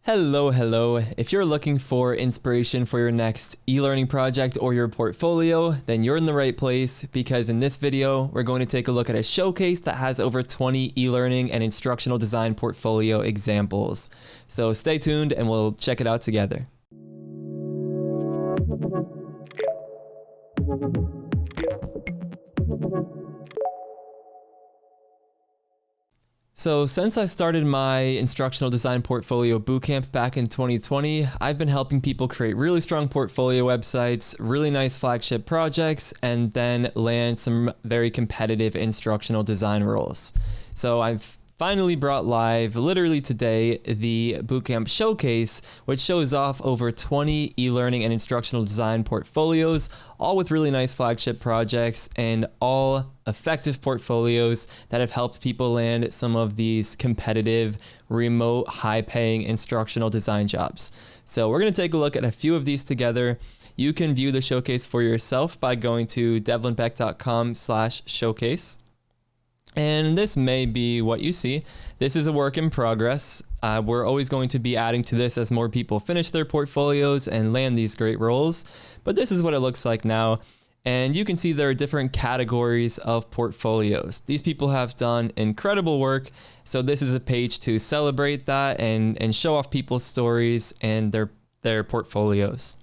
Hello. If you're looking for inspiration for your next e-learning project or your portfolio, then you're in the right place, because in this video, we're going to take a look at a showcase that has over 20 e-learning and instructional design portfolio examples. So stay tuned and we'll check it out together. So since I started my instructional design portfolio bootcamp back in 2020, I've been helping people create really strong portfolio websites, really nice flagship projects, and then land some very competitive instructional design roles. So I've finally brought live, literally today, the Bootcamp Showcase, which shows off over 20 e-learning and instructional design portfolios, all with really nice flagship projects and all effective portfolios that have helped people land some of these competitive, remote, high-paying instructional design jobs. So we're going to take a look at a few of these together. You can view the showcase for yourself by going to devlinbeck.com/showcase. And this may be what you see. This is a work in progress. We're always going to be adding to this as more people finish their portfolios and land these great roles. But this is what it looks like now. And you can see there are different categories of portfolios. These people have done incredible work. So this is a page to celebrate that and show off people's stories and their portfolios.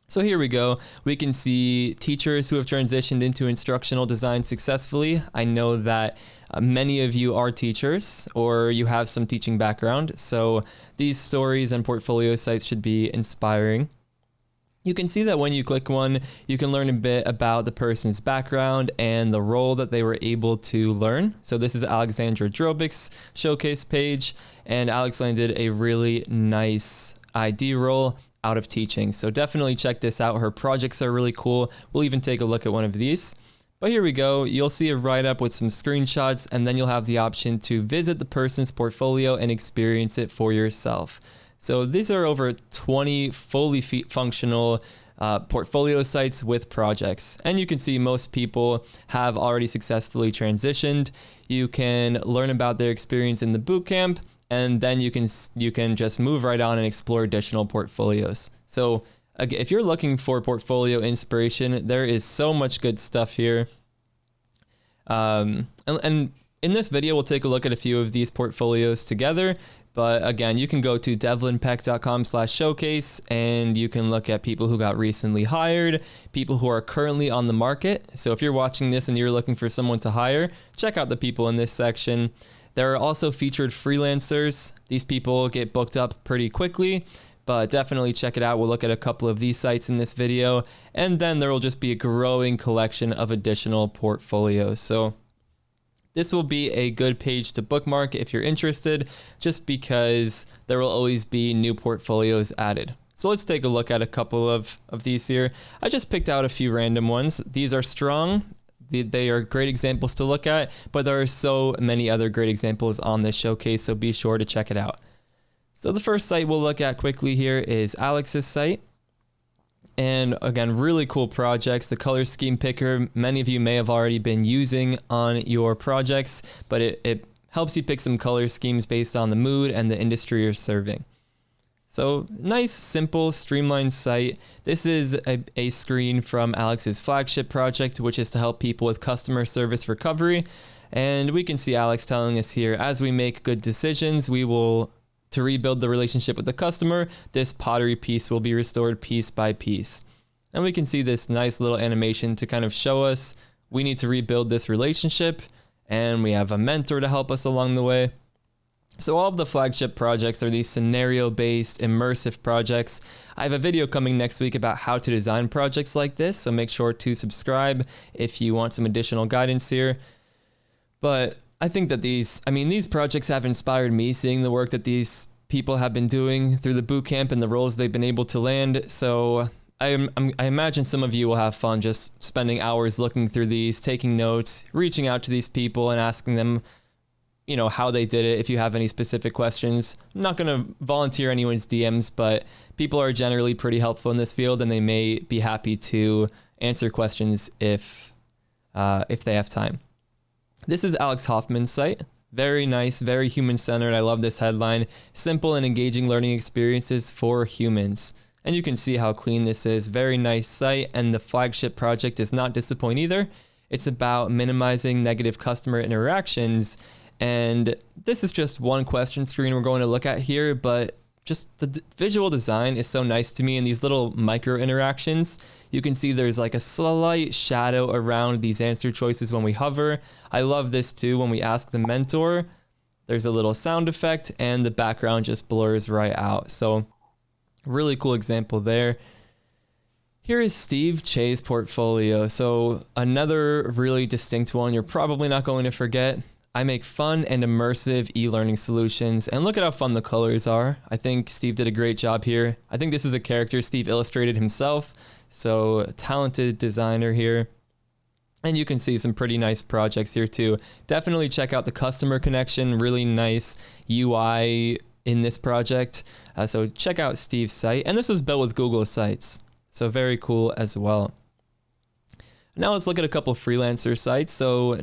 So here we go. We can see teachers who have transitioned into instructional design successfully. I know that many of you are teachers or you have some teaching background. So these stories and portfolio sites should be inspiring. You can see that when you click one, you can learn a bit about the person's background and the role that they were able to learn. So this is Aleks Drobik's showcase page, and Alex landed a really nice ID role out of teaching. So definitely check this out. Her projects are really cool. We'll even take a look at one of these. But here we go. You'll see a write-up with some screenshots, and then you'll have the option to visit the person's portfolio and experience it for yourself. So these are over 20 fully functional portfolio sites with projects. And you can see most people have already successfully transitioned. You can learn about their experience in the bootcamp, and then you can just move right on and explore additional portfolios. So if you're looking for portfolio inspiration, there is so much good stuff here. And in this video, we'll take a look at a few of these portfolios together. But again, you can go to devlinbeck.com/showcase and you can look at people who got recently hired, people who are currently on the market. So if you're watching this and you're looking for someone to hire, check out the people in this section. There are also featured freelancers. These people get booked up pretty quickly, but definitely check it out. We'll look at a couple of these sites in this video, and then there will just be a growing collection of additional portfolios. So this will be a good page to bookmark if you're interested, just because there will always be new portfolios added. So let's take a look at a couple of these here. I just picked out a few random ones. These are strong. They are great examples to look at, but there are so many other great examples on this showcase, so be sure to check it out. So the first site we'll look at quickly here is Alex's site. And again, really cool projects. The color scheme picker, many of you may have already been using on your projects, but it helps you pick some color schemes based on the mood and the industry you're serving. So nice, simple, streamlined site. This is a screen from Alex's flagship project, which is to help people with customer service recovery. And we can see Alex telling us here, as we make good decisions, to rebuild the relationship with the customer, this pottery piece will be restored piece by piece. And we can see this nice little animation to kind of show us we need to rebuild this relationship, and we have a mentor to help us along the way. So all of the flagship projects are these scenario-based, immersive projects. I have a video coming next week about how to design projects like this, so make sure to subscribe if you want some additional guidance here. But I think that these projects have inspired me, seeing the work that these people have been doing through the bootcamp and the roles they've been able to land. So I imagine some of you will have fun just spending hours looking through these, taking notes, reaching out to these people and asking them, how they did it. If you have any specific questions, I'm not going to volunteer anyone's DMs, but people are generally pretty helpful in this field, and they may be happy to answer questions if they have time. This is Alex Hoffman's site. Very nice, very human-centered. I love this headline. Simple and engaging learning experiences for humans. And you can see how clean this is. Very nice site, and the flagship project does not disappoint either. It's about minimizing negative customer interactions. And this is just one question screen we're going to look at here, but just the visual design is so nice to me in these little micro interactions. You can see there's like a slight shadow around these answer choices when we hover. I love this too. When we ask the mentor, there's a little sound effect and the background just blurs right out. So really cool example there. Here is Steve Chea's portfolio. So another really distinct one you're probably not going to forget. I make fun and immersive e-learning solutions, and look at how fun the colors are. I think Steve did a great job here. I think this is a character Steve illustrated himself, so talented designer here. And you can see some pretty nice projects here too. Definitely check out the customer connection, really nice UI in this project. So check out Steve's site, and this was built with Google Sites, so very cool as well. Now let's look at a couple freelancer sites. So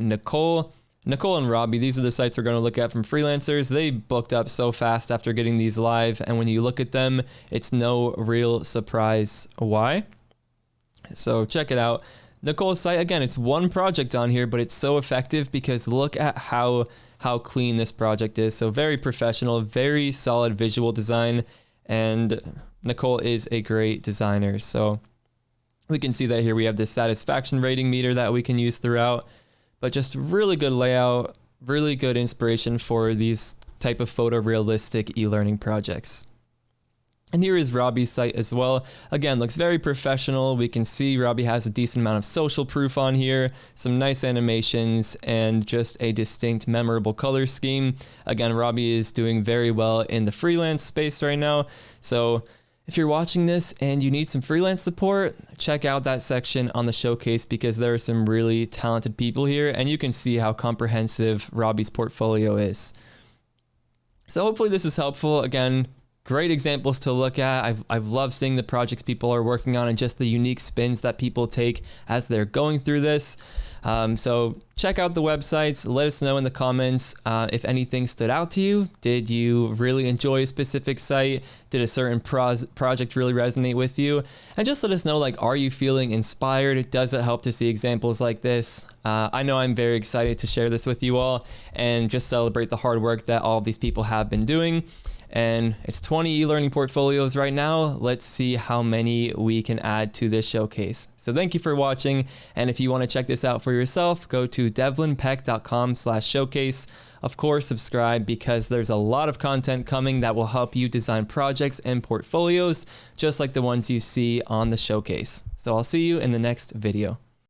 Nicole and Robbie, these are the sites we're going to look at from freelancers. They booked up so fast after getting these live, and when you look at them, it's no real surprise why. So check it out. Nicole's site, again, it's one project on here, but it's so effective because look at how clean this project is. So very professional, very solid visual design, and Nicole is a great designer. So we can see that here we have this satisfaction rating meter that we can use throughout. But just really good layout, really good inspiration for these type of photorealistic e-learning projects. And here is Robbie's site as well. Again, looks very professional. We can see Robbie has a decent amount of social proof on here, some nice animations, and just a distinct, memorable color scheme. Again, Robbie is doing very well in the freelance space right now. So if you're watching this and you need some freelance support, check out that section on the showcase because there are some really talented people here, and you can see how comprehensive Robbie's portfolio is. So hopefully this is helpful. Again, great examples to look at. I've loved seeing the projects people are working on and just the unique spins that people take as they're going through this. So check out the websites. Let us know in the comments if anything stood out to you. Did you really enjoy a specific site? Did a certain project really resonate with you? And just let us know, like, are you feeling inspired? Does it help to see examples like this? I know I'm very excited to share this with you all and just celebrate the hard work that all of these people have been doing. And it's 20 e-learning portfolios right now. Let's see how many we can add to this showcase. So thank you for watching. And if you want to check this out for yourself, go to devlinpeck.com/showcase. Of course, subscribe because there's a lot of content coming that will help you design projects and portfolios, just like the ones you see on the showcase. So I'll see you in the next video.